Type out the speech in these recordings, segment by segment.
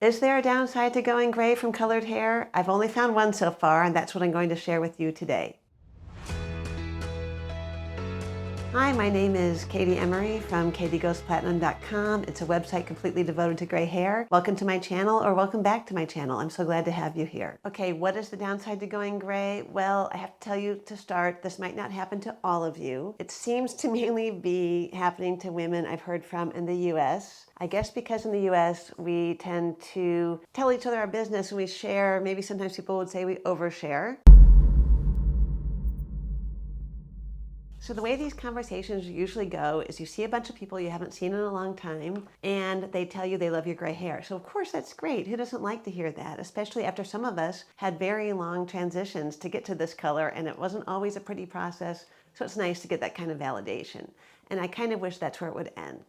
Is there a downside to going gray from colored hair? I've only found one so far, and that's what I'm going to share with you today. Hi, my name is Katie Emery from katiegoesplatinum.com. It's a website completely devoted to gray hair. Welcome to my channel, or welcome back to my channel. I'm so glad to have you here. Okay, what is the downside to going gray? Well, I have to tell you to start, this might not happen to all of you. It seems to mainly be happening to women I've heard from in the US. I guess because in the US we tend to tell each other our business and we share, maybe sometimes people would say we overshare. So the way these conversations usually go is you see a bunch of people you haven't seen in a long time and they tell you they love your gray hair. So of course that's great. Who doesn't like to hear that? Especially after some of us had very long transitions to get to this color and it wasn't always a pretty process. So it's nice to get that kind of validation. And I kind of wish that's where it would end.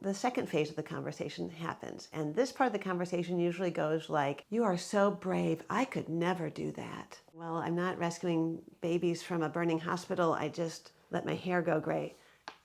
The second phase of the conversation happens, and this part of the conversation usually goes like, "You are so brave, I could never do that." Well, I'm not rescuing babies from a burning hospital, I just let my hair go gray.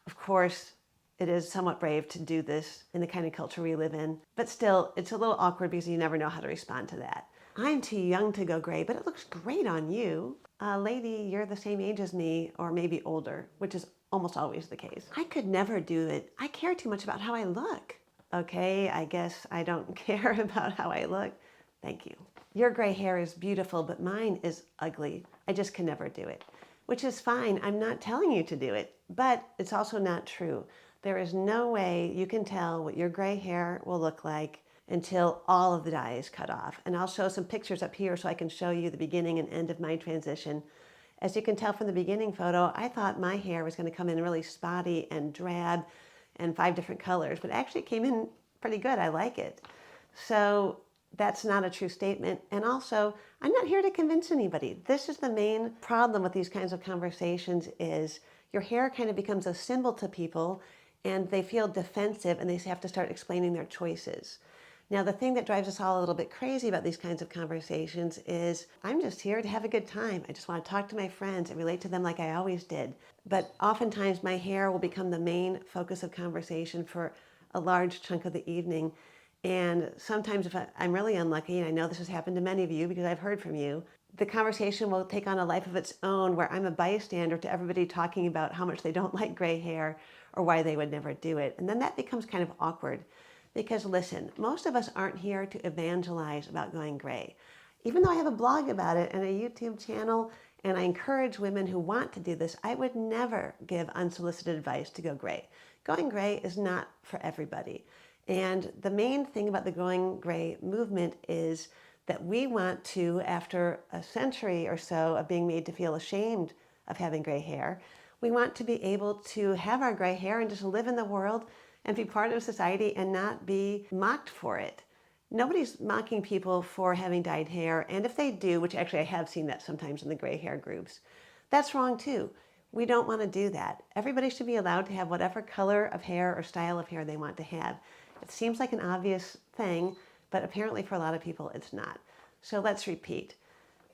Of course, it is somewhat brave to do this in the kind of culture we live in, but still, it's a little awkward because you never know how to respond to that. "I'm too young to go gray, but it looks great on you." Lady, you're the same age as me, or maybe older, which is almost always the case. "I could never do it. I care too much about how I look." Okay, I guess I don't care about how I look. Thank you. "Your gray hair is beautiful, but mine is ugly. I just can never do it." Which is fine. I'm not telling you to do it, but it's also not true. There is no way you can tell what your gray hair will look like until all of the dye is cut off. And I'll show some pictures up here so I can show you the beginning and end of my transition. As you can tell from the beginning photo, I thought my hair was going to come in really spotty and drab and 5 different colors, but actually it came in pretty good. I like it. So that's not a true statement. And also, I'm not here to convince anybody. This is the main problem with these kinds of conversations is your hair kind of becomes a symbol to people and they feel defensive and they have to start explaining their choices. Now, the thing that drives us all a little bit crazy about these kinds of conversations is I'm just here to have a good time. I just want to talk to my friends and relate to them like I always did. But oftentimes my hair will become the main focus of conversation for a large chunk of the evening. And sometimes if I'm really unlucky, and I know this has happened to many of you because I've heard from you, the conversation will take on a life of its own where I'm a bystander to everybody talking about how much they don't like gray hair or why they would never do it. And then that becomes kind of awkward. Because listen, most of us aren't here to evangelize about going gray. Even though I have a blog about it and a YouTube channel, and I encourage women who want to do this, I would never give unsolicited advice to go gray. Going gray is not for everybody. And the main thing about the going gray movement is that we want to, after a century or so of being made to feel ashamed of having gray hair, we want to be able to have our gray hair and just live in the world and be part of society and not be mocked for it. Nobody's mocking people for having dyed hair, and if they do, which actually I have seen that sometimes in the gray hair groups, that's wrong too. We don't want to do that. Everybody should be allowed to have whatever color of hair or style of hair they want to have. It seems like an obvious thing, but apparently for a lot of people it's not. So let's repeat.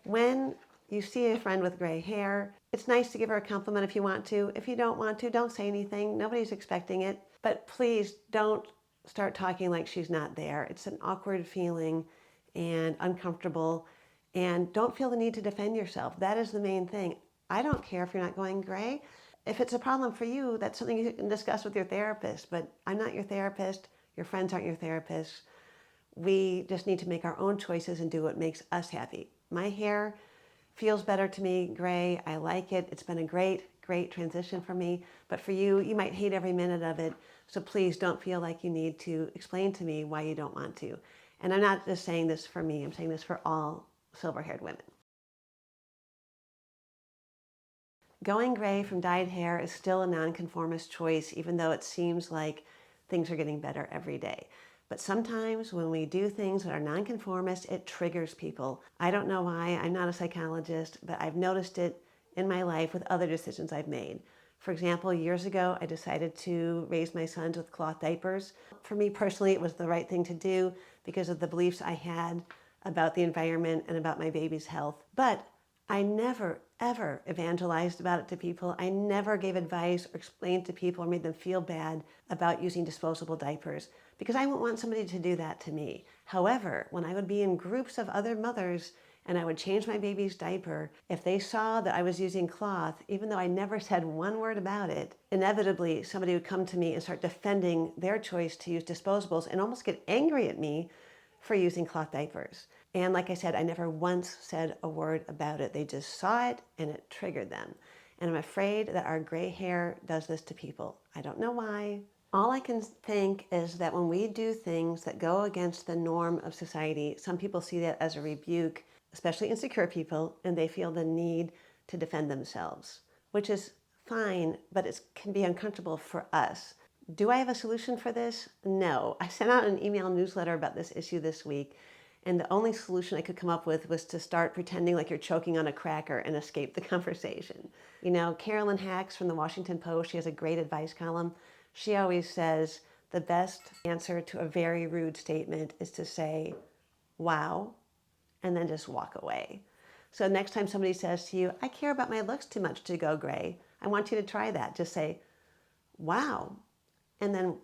When you see a friend with gray hair, it's nice to give her a compliment if you want to. If you don't want to, don't say anything. Nobody's expecting it. But please don't start talking like she's not there. It's an awkward feeling and uncomfortable. And don't feel the need to defend yourself. That is the main thing. I don't care if you're not going gray. If it's a problem for you, that's something you can discuss with your therapist. But I'm not your therapist. Your friends aren't your therapists. We just need to make our own choices and do what makes us happy. My hair feels better to me gray. I like it. It's been a great transition for me. But for you, you might hate every minute of it. So please don't feel like you need to explain to me why you don't want to. And I'm not just saying this for me. I'm saying this for all silver-haired women. Going gray from dyed hair is still a nonconformist choice, even though it seems like things are getting better every day. But sometimes when we do things that are nonconformist, it triggers people. I don't know why. I'm not a psychologist, but I've noticed it in my life with other decisions I've made. For example, years ago, I decided to raise my sons with cloth diapers. For me personally, it was the right thing to do because of the beliefs I had about the environment and about my baby's health. But I never, ever evangelized about it to people. I never gave advice or explained to people or made them feel bad about using disposable diapers because I wouldn't want somebody to do that to me. However, when I would be in groups of other mothers and I would change my baby's diaper, if they saw that I was using cloth, even though I never said one word about it, inevitably somebody would come to me and start defending their choice to use disposables and almost get angry at me for using cloth diapers. And like I said, I never once said a word about it. They just saw it and it triggered them. And I'm afraid that our gray hair does this to people. I don't know why. All I can think is that when we do things that go against the norm of society, some people see that as a rebuke, especially insecure people, and they feel the need to defend themselves, which is fine, but it can be uncomfortable for us. Do I have a solution for this? No. I sent out an email newsletter about this issue this week, and the only solution I could come up with was to start pretending like you're choking on a cracker and escape the conversation. You know, Carolyn Hacks from the Washington Post, she has a great advice column. She always says the best answer to a very rude statement is to say, wow, and then just walk away. So next time somebody says to you, I care about my looks too much to go gray, I want you to try that. Just say, wow, and then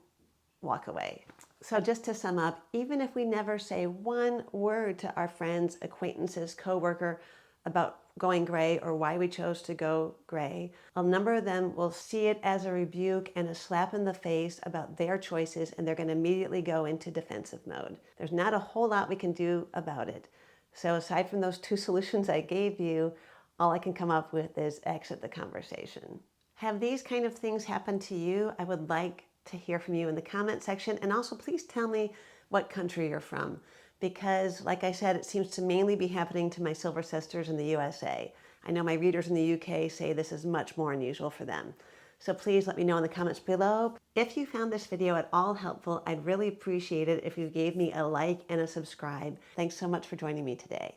walk away. So just to sum up, even if we never say one word to our friends, acquaintances, coworker about going gray or why we chose to go gray, a number of them will see it as a rebuke and a slap in the face about their choices, and they're going to immediately go into defensive mode. There's not a whole lot we can do about it. So aside from those two solutions I gave you, all I can come up with is exit the conversation. Have these kind of things happen to you? I would like to hear from you in the comment section, and also please tell me what country you're from, because like I said, it seems to mainly be happening to my silver sisters in the USA. I know my readers in the UK say this is much more unusual for them. So please let me know in the comments below. If you found this video at all helpful, I'd really appreciate it if you gave me a like and a subscribe. Thanks so much for joining me today.